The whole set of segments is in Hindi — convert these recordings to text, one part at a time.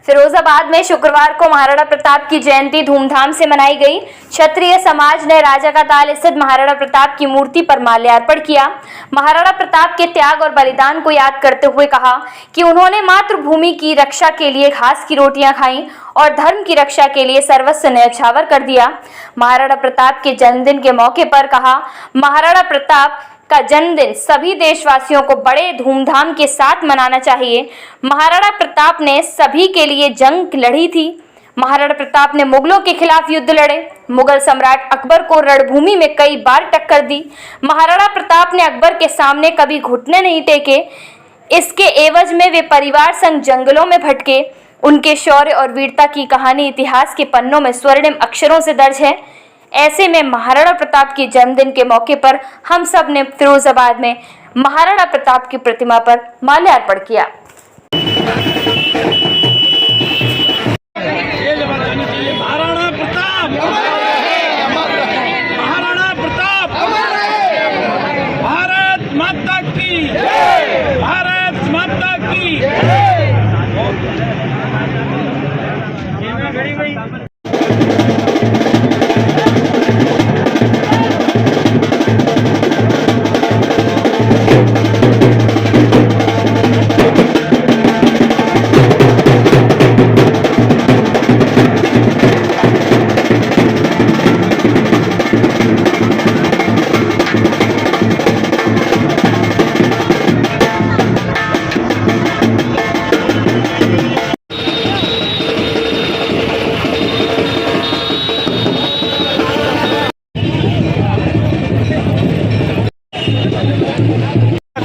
फिरोजाबाद में शुक्रवार को महाराणा प्रताप की जयंती धूमधाम से मनाई गई। क्षत्रिय समाज ने राजा का ताल स्थित महाराणा प्रताप की मूर्ति पर माल्यार्पण किया। महाराणा प्रताप के त्याग और बलिदान को याद करते हुए कहा कि उन्होंने मातृभूमि की रक्षा के लिए घास की रोटियां खाई और धर्म की रक्षा के लिए सर्वस्व न्यौछावर कर दिया। महाराणा प्रताप के जन्मदिन के मौके पर कहा, महाराणा प्रताप का जन्मदिन सभी देशवासियों को बड़े धूमधाम के साथ मनाना चाहिए। महाराणा प्रताप ने सभी के लिए जंग लड़ी थी। महाराणा प्रताप ने मुगलों के खिलाफ युद्ध लड़े। मुगल सम्राट अकबर को रणभूमि में कई बार टक्कर दी। महाराणा प्रताप ने अकबर के सामने कभी घुटने नहीं टेके। इसके एवज में वे परिवार संग जंगलों में भटके। उनके शौर्य और वीरता की कहानी इतिहास के पन्नों में स्वर्णिम अक्षरों से दर्ज है। ऐसे में महाराणा प्रताप के जन्मदिन के मौके पर हम सब ने फिरोजाबाद में महाराणा प्रताप की प्रतिमा पर माल्यार्पण किया। महाराणा प्रताप, महाराणा प्रताप, भारत माता की, भारत माता की।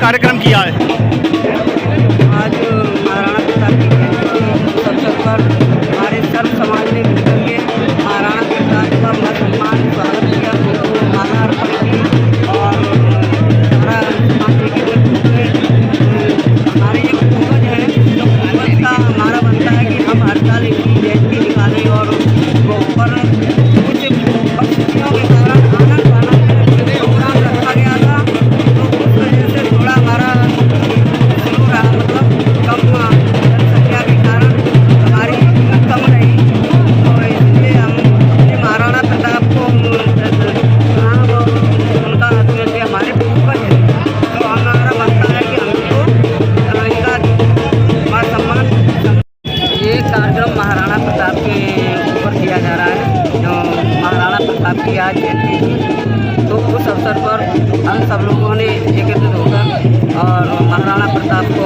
कार्यक्रम किया है। आज महाराणा प्रताप की जयंती अवसर पर हमारे सर्व समाज ने मिलकर के महाराणा प्रताप का सम्मान स्वागत किया, उनको माला अर्पण की और हमारा समाज के हमारे एक पूर्वज है, जो पूर्वज का हमारा बनता है कि हम हर साल इनकी जयंती निकालें और वो पर कुछ परिस्थितियों के कारण आनंद प्रोग्राम रखा गया था, तो उस वजह से थोड़ा हमारा शुरू रहा, मतलब कम जनसंख्या के कारण हमारी कम रही। तो इसलिए हम महाराणा प्रताप को उनका जैसे हमारे पूर्वज है, तो हमारा बनता है कि हमको इनका मान सम्मान। ये कार्यक्रम महाराणा प्रताप के ऊपर किया जा रहा है, जो महाराणा प्रताप की आज जयंती थी, तो उस अवसर पर हम सब लोगों ने एकत्रित होकर और महाराणा प्रताप को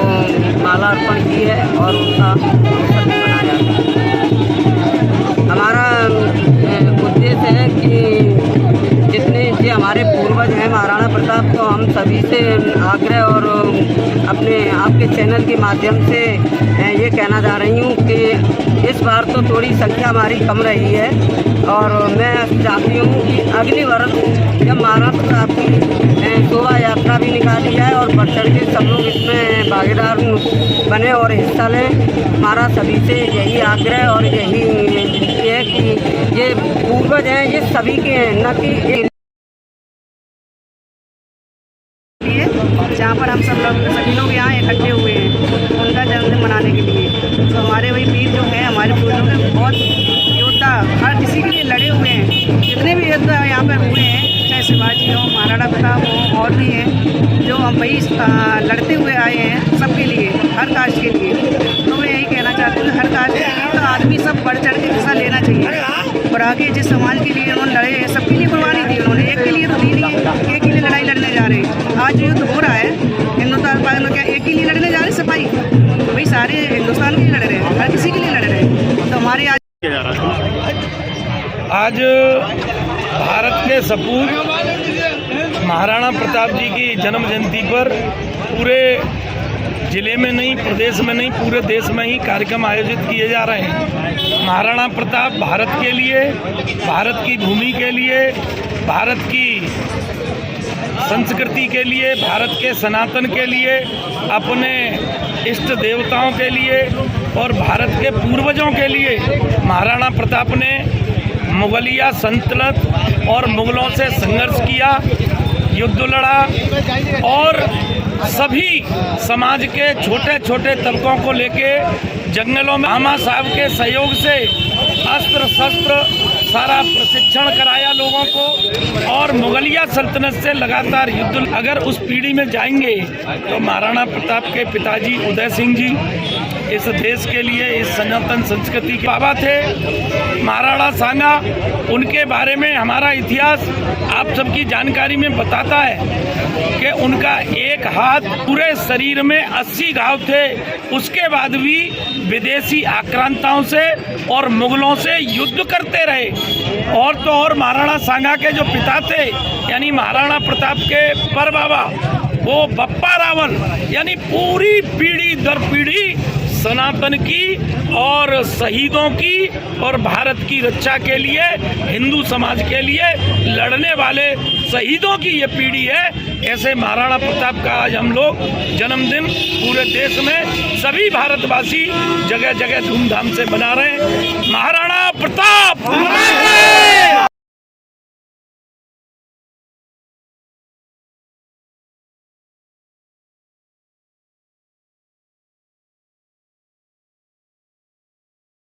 माला अर्पण की है और उनका अवसर भी मनाया है। हमारा उद्देश्य है कि जितने ये हमारे पूर्वज हैं महाराणा प्रताप, तो हम सभी से आग्रह और अपने आपके चैनल के माध्यम से ये कहना चाह रही हूँ कि इस बार तो थोड़ी संख्या हमारी कम रही है और मैं चाहती हूँ कि अगली वर्ष जब महाराणा प्रताप की शोभा यात्रा भी निकाली जाए और बढ़ चढ़ के सब लोग इसमें भागीदार बने और हिस्सा लें। हमारा सभी से यही आग्रह और यही है कि ये पूर्वज हैं, ये सभी के हैं, न कि जहाँ पर हम सभी लोग यहाँ इकट्ठे हुए हैं उनका जन्मदिन मनाने के लिए। तो हमारे वही वीर जो हैं, हमारे पूर्वजों के बहुत योद्धा हर किसी के लिए लड़े हुए हैं। जितने भी योद्धा यहाँ पर हुए हैं, चाहे शिवाजी हो, महाराणा प्रताप हो, और भी हैं जो हम वही लड़ते हुए आए हैं सबके लिए, हर कास्ट के लिए। तो मैं यही कहना चाहती हूँ, हर कास्ट के लिए तो आदमी सब बढ़ चढ़ के हिस्सा लेना चाहिए और आगे जिस समाज के लिए उन्होंने लड़े हैं, सबके लिए कुर्बानी दी उन्होंने, एक के लिए तो दी नहीं है, एक के लिए लड़ाई लड़ने जा रहे हैं। आज जो युद्ध हो रहा है हिंदुस्तान पाकिस्तान में, क्या एक के लिए लड़ने जा रहे हैं सिपाही? तो भाई सारे हिंदुस्तान के लिए लड़ रहे हैं, हर किसी के लिए लड़ रहे हैं। तो हमारे आज भारत के सपूत महाराणा प्रताप जी की जन्म जयंती पर पूरे जिले में नहीं, प्रदेश में नहीं, पूरे देश में ही कार्यक्रम आयोजित किए जा रहे हैं। महाराणा प्रताप भारत के लिए, भारत की भूमि के लिए, भारत की संस्कृति के लिए, भारत के सनातन के लिए, अपने इष्ट देवताओं के लिए और भारत के पूर्वजों के लिए महाराणा प्रताप ने मुगलिया सल्तनत और मुगलों से संघर्ष किया, युद्ध लड़ा और सभी समाज के छोटे छोटे तबकों को लेके जंगलों में आमा साहब के सहयोग से अस्त्र शस्त्र सारा प्रशिक्षण कराया लोगों को, और मुगलिया सल्तनत से लगातार युद्ध। अगर उस पीढ़ी में जाएंगे तो महाराणा प्रताप के पिताजी उदय सिंह जी इस देश के लिए, इस सनातन संस्कृति के बाबा थे। महाराणा सांगा, उनके बारे में हमारा इतिहास आप सबकी जानकारी में बताता है कि उनका एक हाथ, पूरे शरीर में 80 घाव थे। उसके बाद भी विदेशी आक्रांताओं से और मुगलों से युद्ध करते रहे। और तो और महाराणा सांगा के जो पिता थे यानी महाराणा प्रताप के परबाबा, वो बप्पा रावल, यानी पूरी पीढ़ी दर पीढ़ी सनातन की और शहीदों की और भारत की रक्षा के लिए, हिंदू समाज के लिए लड़ने वाले शहीदों की ये पीढ़ी है। ऐसे महाराणा प्रताप का आज हम लोग जन्मदिन पूरे देश में सभी भारतवासी जगह जगह धूमधाम से मना रहे हैं। महाराणा प्रताप